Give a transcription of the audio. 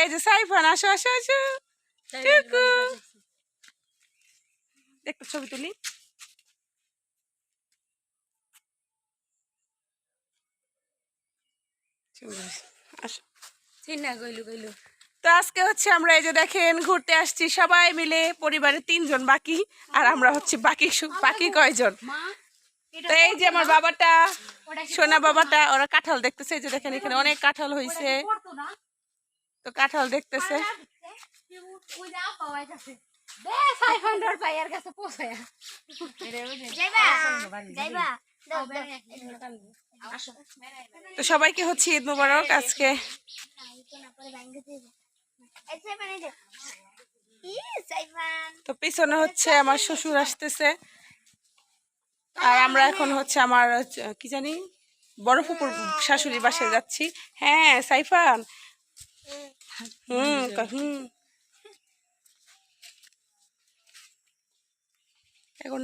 এই যে সাইফান, আসো আসো আসো। টুকু একটা ছবি তুলি। আসো। তো আজকে হচ্ছে আমরা এই যে দেখেন ঘুরতে আসছি সবাই মিলে, পরিবারের 3 জন বাকি, আর আমরা হচ্ছে বাকি কয়জন। তো এই যে আমার বাবাটা, সোনা বাবাটা, ওরা কাঁঠাল দেখতেছে। এই যে দেখেন এখানে অনেক কাঁঠাল হয়েছে, তো কাঁঠাল দেখতেছে। তো সবাইকে হচ্ছে ঈদ মোবারক আজকে। তো পিছনে হচ্ছে আমার শ্বশুর আসতেছে, আর আমরা এখন হচ্ছে আমার কি জানি বড় ফুপুর শাশুড়ির বাসায় যাচ্ছি। হ্যাঁ সাইফান, হুম এখন